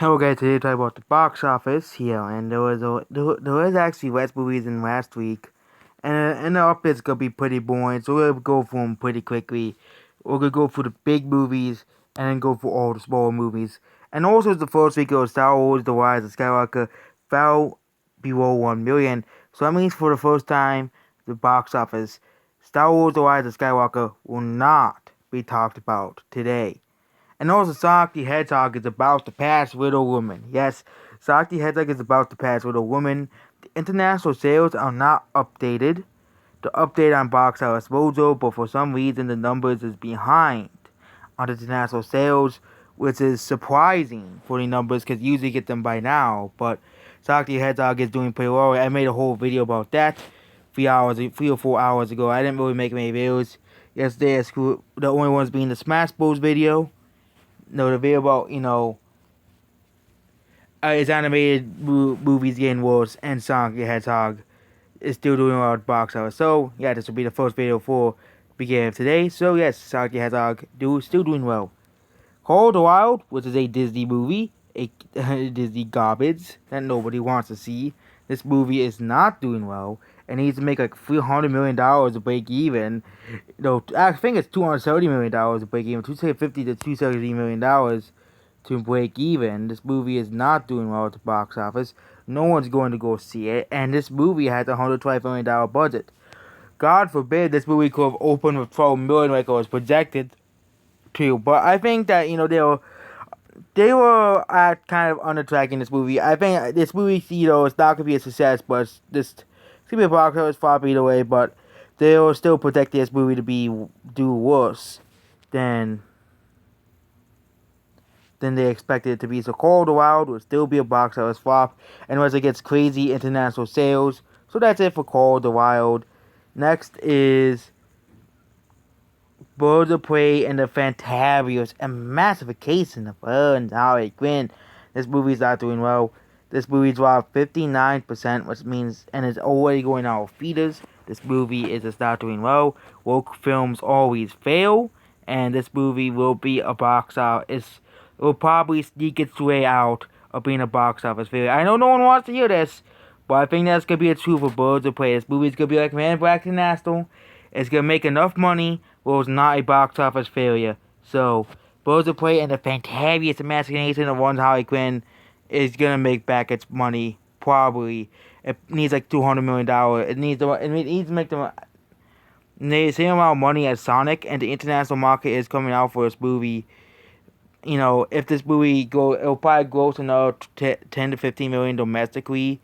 Okay, today talk about the box office here, and there was actually less movies than last week, and the update's gonna be pretty boring, so we're gonna go through them pretty quickly. We're gonna go through the big movies and then go through all the smaller movies. And also, the first week of Star Wars: The Rise of Skywalker fell below 1 million, so that means for the first time, the box office, Star Wars: The Rise of Skywalker will not be talked about today. And also, Sonic the Hedgehog is about to pass Little Woman. Yes, Sonic the Hedgehog is about to pass Little Woman. The international sales are not updated. The update on box office mojo, but for some reason the numbers is behind on the international sales, which is surprising for the numbers because usually get them by now. But Sonic the Hedgehog is doing pretty well. I made a whole video about that 3 or 4 hours ago. I didn't really make many videos yesterday. The only ones being the Smash Bros video. No, the video about, his animated movies getting worse, and Sonic the Hedgehog is still doing well at box office. So, yeah, this will be the first video for the beginning of today. So, yes, Sonic the Hedgehog still doing well. Call of the Wild, which is a Disney movie, a Disney garbage that nobody wants to see. This movie is not doing well. It needs to make like $300 million to break even. I think it's $270 million to break even. $250 to $270 million to break even. This movie is not doing well at the box office. No one's going to go see it. And this movie has a $125 million budget. God forbid this movie could have opened with $12 million like it was projected to. But I think that, they were kind of under track in this movie. I think this movie, it's not gonna be a success, but it's gonna be a box office flop either way. But they will still protect this movie to do worse than they expected it to be. So Call of the Wild will still be a box office flop unless it gets crazy international sales. So that's it for Call of the Wild. Next is Birds of Prey and the Fantabulous Emancipation of Her and Harley Quinn. This movie's not doing well. This movie dropped 59%, which means, and it's already going out of theaters. This movie is just not doing well. Woke films always fail, and this movie will be a box office. It will probably sneak its way out of being a box office failure. I know no one wants to hear this, but I think that's gonna be the truth for Birds of Prey. This movie's gonna be like Man Black International. It's gonna make enough money where it's not a box office failure. So, Birds of Prey and the Fantabulous Emancipation of One Harley Quinn is gonna make back its money. Probably, it needs like $200 million. It needs to make the same amount of money as Sonic, and the international market is coming out for this movie. If this movie it'll probably gross another 10 to 15 million domestically,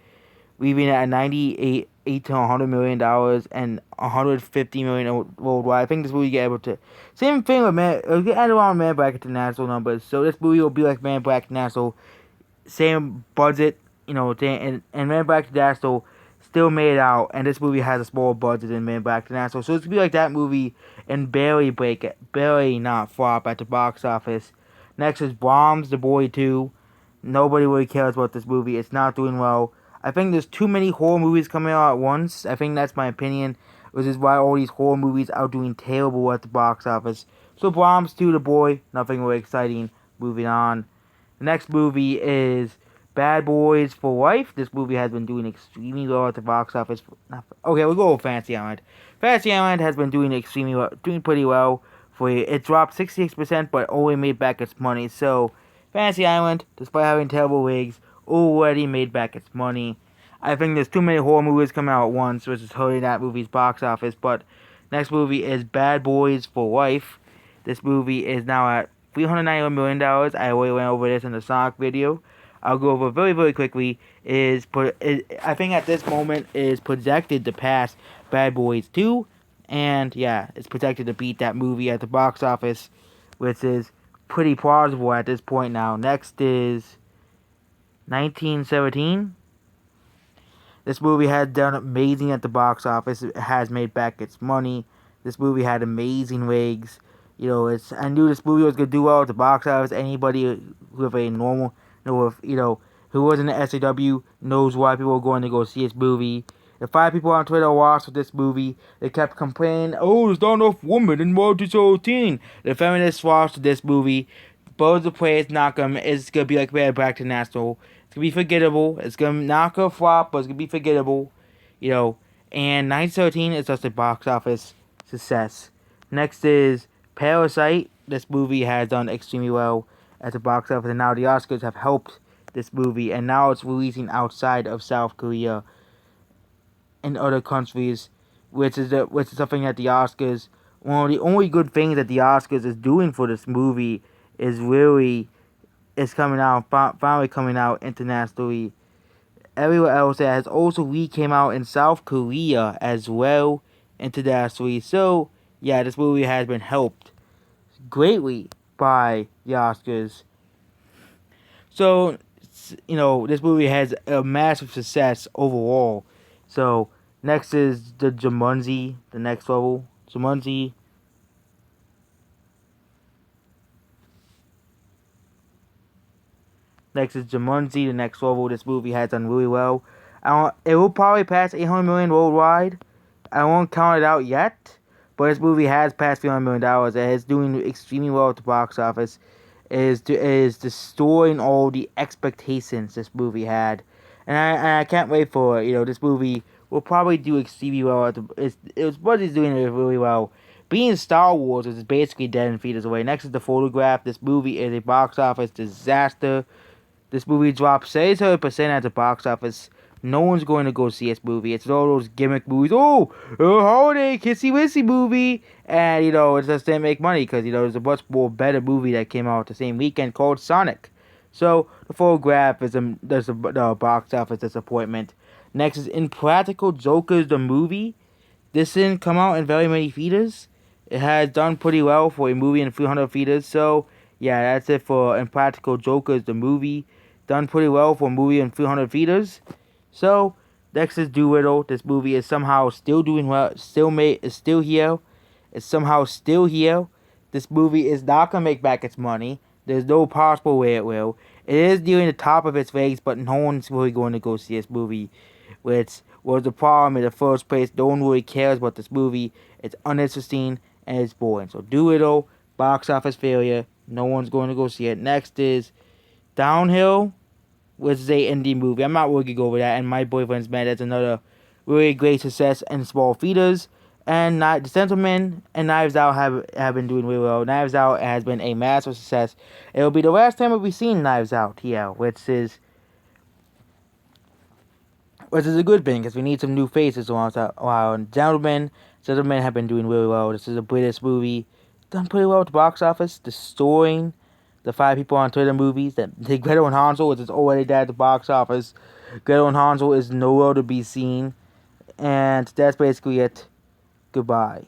leaving it at 98 to $100 million and 150 million worldwide. I think this movie get able to. Same thing with it'll get around Man Black International numbers. So this movie will be like Man Black International, same budget, and Man Black International still made it out, and this movie has a smaller budget than Man Black International. So it's gonna be like that movie and barely not flop at the box office. Next is Brahms the Boy 2. Nobody really cares about this movie. It's not doing well. I think there's too many horror movies coming out at once. I think that's my opinion. Which is why all these horror movies are doing terrible at the box office. So Brahms 2 the Boy, nothing really exciting. Moving on. The next movie is Bad Boys for Life. This movie has been doing extremely well at the box office. Okay, we'll go with Fantasy Island. Fantasy Island has been doing doing pretty well. It dropped 66%, but only made back its money. So, Fantasy Island, despite having terrible wigs, already made back its money. I think there's too many horror movies coming out at once, which is hurting that movie's box office. But next movie is Bad Boys for Life. This movie is now at $391 million. I already went over this in the Sonic video. I'll go over very, very quickly. I think at this moment is projected to pass Bad Boys 2. And yeah, it's projected to beat that movie at the box office, which is pretty plausible at this point now. Next is 1917. This movie has done amazing at the box office. It has made back its money. This movie had amazing wigs. I knew this movie was gonna do well at the box office. Anybody with a normal, who was in the SAW knows why people are going to go see this movie. The 5 people on Twitter watched this movie. They kept complaining, "Oh, there's not enough women in World 13." The feminists watched this movie. Birds of Prey is not gonna. It's gonna be like Red Back to National. It's gonna be forgettable. It's gonna not gonna flop, but it's gonna be forgettable. You know. And 1913 is just a box office success. Next is Parasite. This movie has done extremely well at the box office, and now the Oscars have helped this movie, and now it's releasing outside of South Korea and other countries, which is something that the Oscars. One of the only good things that the Oscars is doing for this movie is really is coming out finally coming out internationally. Everywhere else, it has also came out in South Korea as well internationally. So yeah, this movie has been helped greatly by the Oscars. So this movie has a massive success overall. So next is the Jumanji, the next level. Jumanji. Next is Jumanji, the next level. This movie has done really well. It will probably pass 800 million worldwide. I won't count it out yet, but this movie has passed $300 million. It is doing extremely well at the box office. It is destroying all the expectations this movie had, and I can't wait for it. This movie will probably do extremely well. It's budget's doing it really well. Being Star Wars is basically dead in feet away. Next is The Photograph. This movie is a box office disaster. This movie dropped 77% at the box office. No one's going to go see this movie. It's all those gimmick movies. Oh, a holiday kissy wissy movie. And, it just didn't make money because, there's a much more better movie that came out the same weekend called Sonic. So, The Photograph is the box office disappointment. Next is Impractical Jokers, the movie. This didn't come out in very many theaters. It has done pretty well for a movie in 300 theaters. So, yeah, that's it for Impractical Jokers, the movie. Done pretty well for a movie in 300 theaters. So, Lexus Do It. This movie is somehow still doing well. Is still here. It's somehow still here. This movie is not going to make back its money. There's no possible way it will. It is nearing the top of its legs, but no one's really going to go see this movie. Which was the problem in the first place. No one really cares about this movie. It's uninteresting and it's boring. So, Do It. Box office failure. No one's going to go see it. Next is Downhill, which is a indie movie. I'm not really going to go over that. And My Boyfriend's Mad. That's another really great success in small theaters. And The Gentleman and Knives Out have been doing really well. Knives Out has been a massive success. It will be the last time we'll be seeing Knives Out here, which is a good thing because we need some new faces around. And Gentleman have been doing really well. This is a British movie. Done pretty well at the box office. Destroying the 5 people on Twitter movies. That Gretel and Hansel, which is already dead at the box office. Gretel and Hansel is nowhere to be seen. And that's basically it. Goodbye.